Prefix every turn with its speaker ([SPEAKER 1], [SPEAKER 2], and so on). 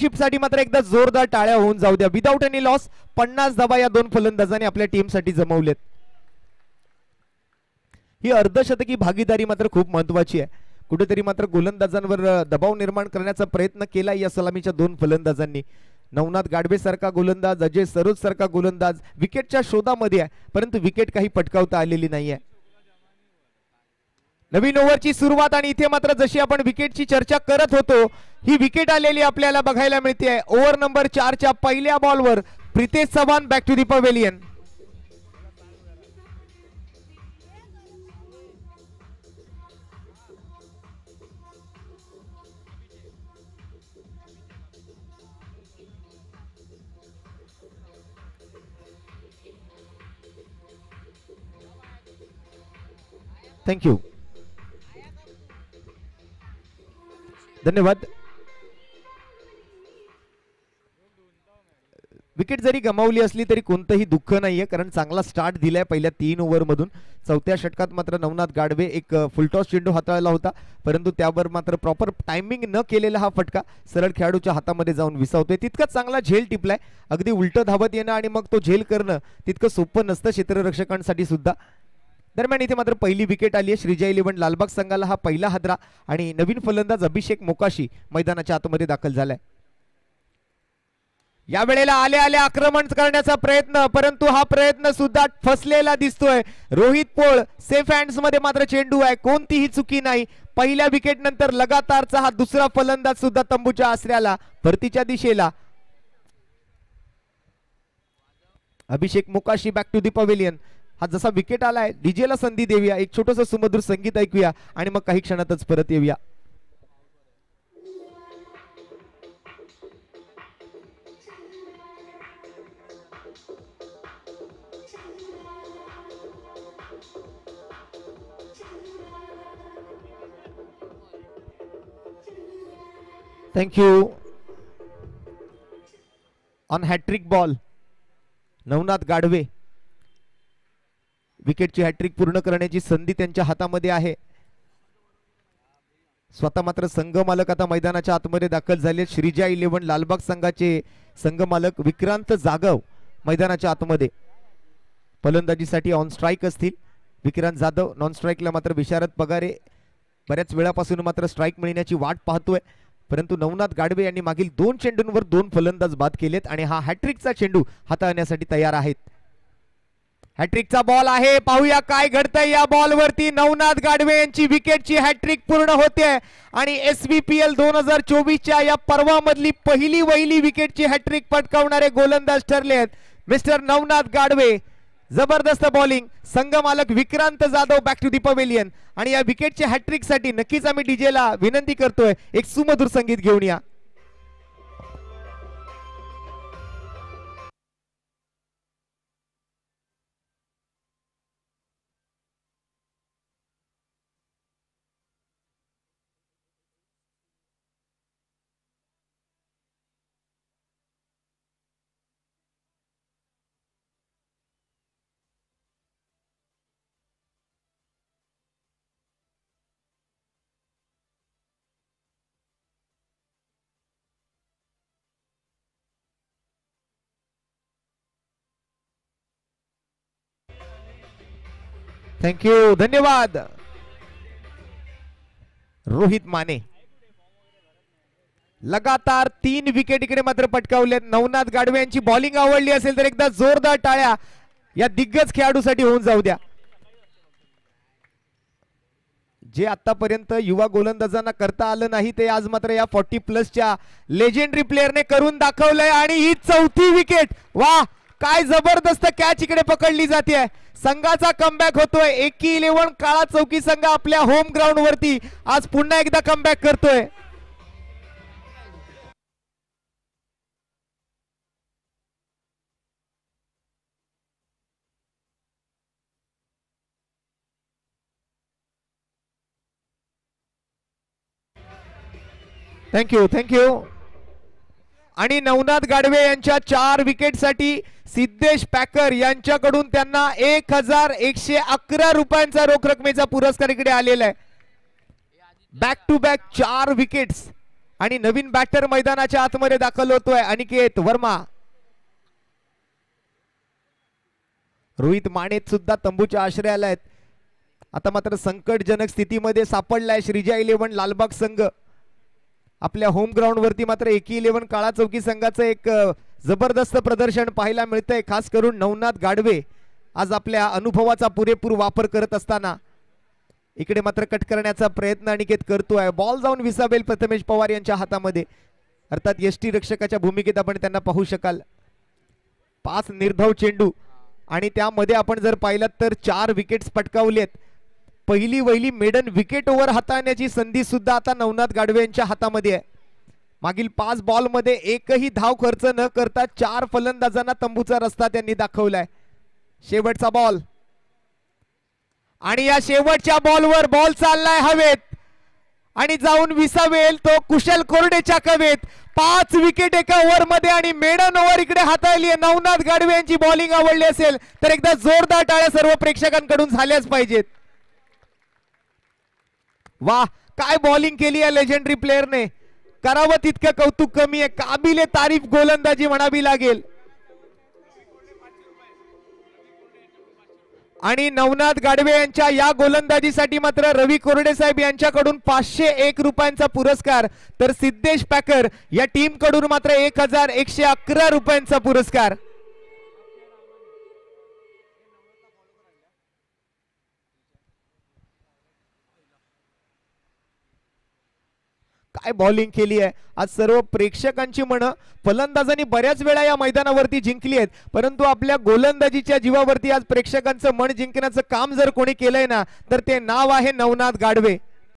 [SPEAKER 1] Partnership साठी मात्र एकदा जोरदार टाळ्या होऊन जाऊ द्या. विदाउट एनी लॉस 50 धावा या दोन फलंदाजांनी आपल्या टीम साठी जमवलेत. ही अर्धशतकी भागीदारी मात्र खूप महत्वाची आहे. कुठेतरी मात्र गोलंदाजांवर दबाव निर्माण करण्याचा प्रयत्न केला या सलामीच्या दोन फलंदाजांनी. नवनाथ गाडवे सारखा गोलंदाज, अजय सरोज सारखा गोलंदाज विकेटच्या शोधामध्ये आहे, परंतु विकेट काही पटकावता आलेली नाहीये. नवीन ओव्हरची सुरुवात आणि इथे मात्र जशी आपण विकेटची चर्चा करत होतो ही विकेट आलेली आपल्याला बघायला मिळते. ओव्हर नंबर 4 च्या पहिल्या बॉलवर Pritesh Chavan back to the pavilion. Thank you, धन्यवाद. विकेट जरी गमावली असली तरी कोणतंही दुःख नाहीये, कारण चांगला स्टार्ट दिलाय पहिल्या 3 ओव्हर मधून. चौथ्या षटकात मात्र नवनाथ गाडवे एक फुलटॉस चेंडू हाताळला होता, परंतु त्यावर मात्र प्रॉपर टायमिंग न केलेला हा फटका सरळ खेळाडूच्या हातामध्ये जाऊन विसावतोय. तितकाच चांगला झेल टिपलाय. अगदी उलट धावत येणं आणि मग तो झेल करणं तितकं सोपं नसतं क्षेत्ररक्षकांसाठी सुद्धा. दरम्यान इथे मात्र पहिली विकेट आली आहे श्रीजय 11 लालबाग संघाला. हा पहिला हादरा आणि नवीन फलंदाज अभिषेक मोकाशी मैदानाच्या आतमध्ये दाखल झालाय. या वेळेला आले आले आक्रमण करण्याचा प्रयत्न, परंतु हा प्रयत्न सुद्धा फसलेला दिसतोय. रोहित पोळ सेफ हँड्स मध्ये मात्र चेंडू आहे, कोणतीही चुकी नाही. पहिल्या विकेट नंतर लगातारचा हा दुसरा फलंदाज सुद्धा तंबूच्या आसऱ्याला परतीच्या दिशेला. Abhishek Mokashi back to the pavilion. हा जसा विकेट आलाय डीजेला संधी देऊया, एक छोटस सुमधुर संगीत ऐकूया आणि मग काही क्षणातच परत येऊया. Thank you. On hat trick ball Navnath Gadve. विकेटची हॅट्रिक पूर्ण करण्याची संधी त्यांच्या हातामध्ये आहे. स्वतः मात्र संघ मालक आता मैदानाच्या आतमध्ये दाखल झाले. श्रीजा 11 लालबाग संघाचे संघ मालक विक्रांत जाधव मैदानाच्या आतमध्ये फलंदाजीसाठी ऑन स्ट्राईक असतील. विक्रांत जाधव नॉन स्ट्राईकला मात्र विशारद पगारे बऱ्याच वेळापासून मात्र स्ट्राईक मिळण्याची वाट पाहतोय, परंतु नवनाथ गाडवे यांनी मागील 2 चेंडूंवर 2 फलंदाज बाद केलेत आणि हा हॅट्रिकचा चेंडू हाताळण्यासाठी तयार आहेत. हॅट्रिकचा बॉल आहे, पाहूया काय घडतंय या बॉल वरती. नवनाथ गाडवे यांची विकेटची हॅट्रिक पूर्ण होते आणि SVPL 2024च्या या पर्वामधली पहिली वहिली विकेटची हॅट्रिक पटकावणारे गोलंदाज ठरले आहेत मिस्टर नवनाथ गाडवे. जबरदस्त बॉलिंग. संघ मालक Vikrant Jadhav back to the pavilion. आणि या विकेटच्या हॅट्रिक साठी नक्कीच आम्ही डीजेला विनंती करतोय एक सुमधुर संगीत घेऊन या. थँक्यू, धन्यवाद. रोहित माने लगातार 3 विकेट इकडे मात्र पटकावलेत. नवनाथ गाडवे यांची बॉलिंग आवडली असेल तर एकदा जोरदार टाळ्या या दिग्गज खेळाडूसाठी होऊन जाऊ द्या. जे आतापर्यंत युवा गोलंदाजांना करता आलं नाही ते आज मात्र या 40+ लेजेंडरी प्लेयरने करून दाखवलंय. आणि ही 4थी विकेट. वा, काय जबरदस्त कॅच इकडे पकडली जाते. संघाचा कमबॅक होतोय. एकी 11 काळा चौकी संघ आपल्या होम ग्राउंड वरती आज पुन्हा एकदा कमबॅक करतोय. Thank you, thank you. आणि नवनाथ गाडवे यांच्या 4 विकेटसाठी सिद्धेश पॅकर यांच्याकडून त्यांना 1111 रुपयांचा रोख रकमेचा पुरस्कार इकडे आलेला आहे. बॅक टू बॅक 4 विकेट्स आणि नवीन बॅटर मैदानाच्या आतमध्ये दाखल होतोय अनिकेत वर्मा. रोहित मानेत सुद्धा तंबूच्या आश्रयाला आहेत. आता मात्र संकटजनक स्थितीमध्ये सापडलाय श्रीजा 11 लालबाग संघ. आपल्या होम ग्राउंड वरती मात्र एकी 11 काळा चौकी संघाचं एक जबरदस्त प्रदर्शन पाहायला मिळतंय. खास करून नवनाथ गाडवे आज आपल्या अनुभवाचा पुरेपूर वापर करत असताना इकडे मात्र कट करण्याचा प्रयत्न अनिकेत करतोय. बॉल जाऊन विसावेल प्रथमेश पवार यांच्या हातामध्ये. अर्थात यष्टी रक्षकाच्या भूमिकेत आपण त्यांना पाहू शकाल. 5 निर्धाव चेंडू आणि त्यामध्ये आपण जर पाहिलं तर 4 विकेट्स पटकावलेत. पहिली वहिली मेडन विकेट ओव्हर हाताळण्याची संधी सुद्धा आता नवनाथ गाडवे यांच्या हातामध्ये आहे. मागील 5 बॉल मध्ये एकही धाव खर्च न करता 4 फलंदाजांना तंबूचा रस्ता त्यांनी दाखवलाय. शेवटचा बॉल आणि या शेवटच्या बॉलवर बॉल चाललाय हवेत आणि जाऊन विसावेल तो कुशल कोरडेच्या कवेत. 5 विकेट एका ओव्हर मध्ये आणि मेडन ओव्हर इकडे हाताळली आहे. नवनाथ गाडवे यांची बॉलिंग आवडली असेल तर एकदा जोरदार टाळ्या सर्व प्रेक्षकांकडून झाल्याच पाहिजेत. वाह, काय बॉलिंग केली आहे लेजेंडरी प्लेयरने. करावं तितकं कौतुक कमी आहे. काबिले तारीफ गोलंदाजी म्हणावी लागेल. आणि नवनाथ गाडवे यांच्या या गोलंदाजीसाठी मात्र रवी कोरडे साहेब यांच्याकडून 501 रुपयांचा पुरस्कार तर सिद्धेश पॅकर या टीम कडून मात्र 1111 रुपयांचा पुरस्कार. काय बॉलिंग केली आहे आज. सर्व प्रेक्षकांची मन फलंदाजांनी बऱ्याच वेळा या मैदानावरती जिंकली आहेत, परंतु आपल्या गोलंदाजीच्या जीवावरती आज प्रेक्षकांचं मन जिंकण्याचं काम जर कोणी केलंय ना तर ते नाव आहे नवनाथ गाडवे.